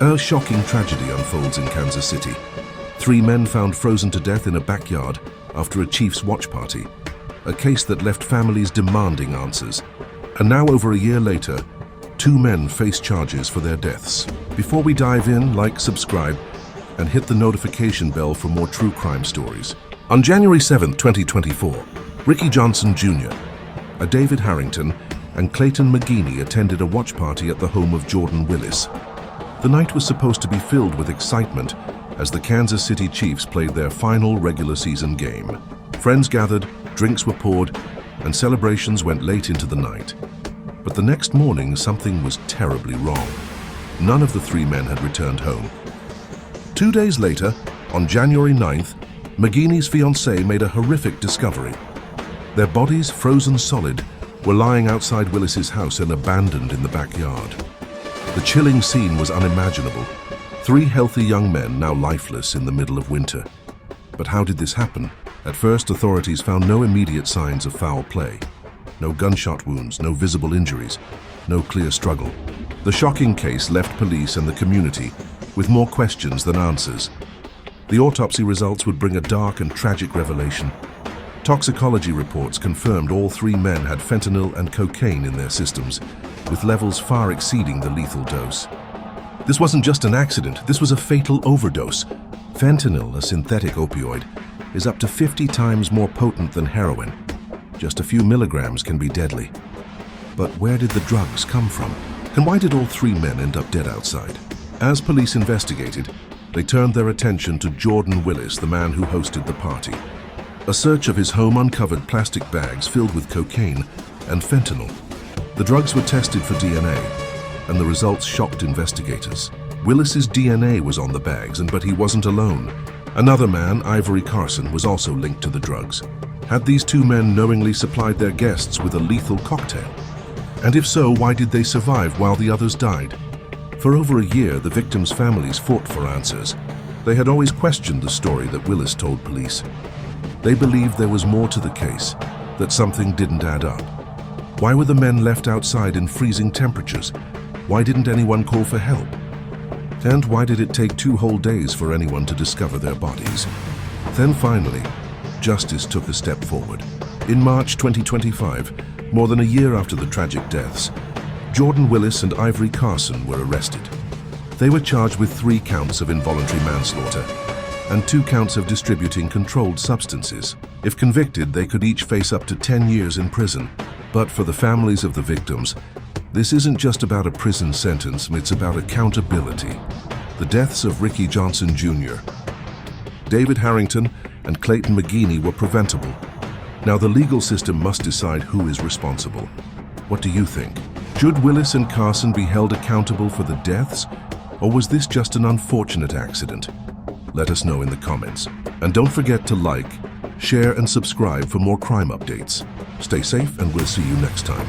A shocking tragedy unfolds in Kansas City. 3 men found frozen to death in a backyard after a Chiefs watch party. A case that left families demanding answers. And now, over a year later, 2 men face charges for their deaths. Before we dive in, like, subscribe, and hit the notification bell for more true crime stories. On January 7, 2024, Ricky Johnson Jr., a David Harrington, and Clayton McGeeney attended a watch party at the home of Jordan Willis. The night was supposed to be filled with excitement as the Kansas City Chiefs played their final regular season game. Friends gathered, drinks were poured, and celebrations went late into the night. But the next morning, something was terribly wrong. None of the 3 men had returned home. 2 days later, on January 9th, McGeeney's fiancée made a horrific discovery. Their bodies, frozen solid, were lying outside Willis's house and abandoned in the backyard. The chilling scene was unimaginable. 3 healthy young men now lifeless in the middle of winter. But how did this happen? At first, authorities found no immediate signs of foul play. No gunshot wounds, no visible injuries, no clear struggle. The shocking case left police and the community with more questions than answers. The autopsy results would bring a dark and tragic revelation. Toxicology reports confirmed all 3 men had fentanyl and cocaine in their systems, with levels far exceeding the lethal dose. This wasn't just an accident, this was a fatal overdose. Fentanyl, a synthetic opioid, is up to 50 times more potent than heroin. Just a few milligrams can be deadly. But where did the drugs come from? And why did all 3 men end up dead outside? As police investigated, they turned their attention to Jordan Willis, the man who hosted the party. A search of his home uncovered plastic bags filled with cocaine and fentanyl. The drugs were tested for DNA, and the results shocked investigators. Willis's DNA was on the bags, but he wasn't alone. Another man, Ivory Carson, was also linked to the drugs. Had these 2 men knowingly supplied their guests with a lethal cocktail? And if so, why did they survive while the others died? For over a year, the victims' families fought for answers. They had always questioned the story that Willis told police. They believed there was more to the case, that something didn't add up. Why were the men left outside in freezing temperatures? Why didn't anyone call for help? And why did it take 2 whole days for anyone to discover their bodies? Then finally, justice took a step forward. In March 2025, more than a year after the tragic deaths, Jordan Willis and Ivory Carson were arrested. They were charged with 3 counts of involuntary manslaughter and 2 counts of distributing controlled substances. If convicted, they could each face up to 10 years in prison. But for the families of the victims, this isn't just about a prison sentence, it's about accountability. The deaths of Ricky Johnson Jr., David Harrington, and Clayton McGeeney were preventable. Now the legal system must decide who is responsible. What do you think? Should Willis and Carson be held accountable for the deaths, or was this just an unfortunate accident? Let us know in the comments. And don't forget to like, share, and subscribe for more crime updates. Stay safe, and we'll see you next time.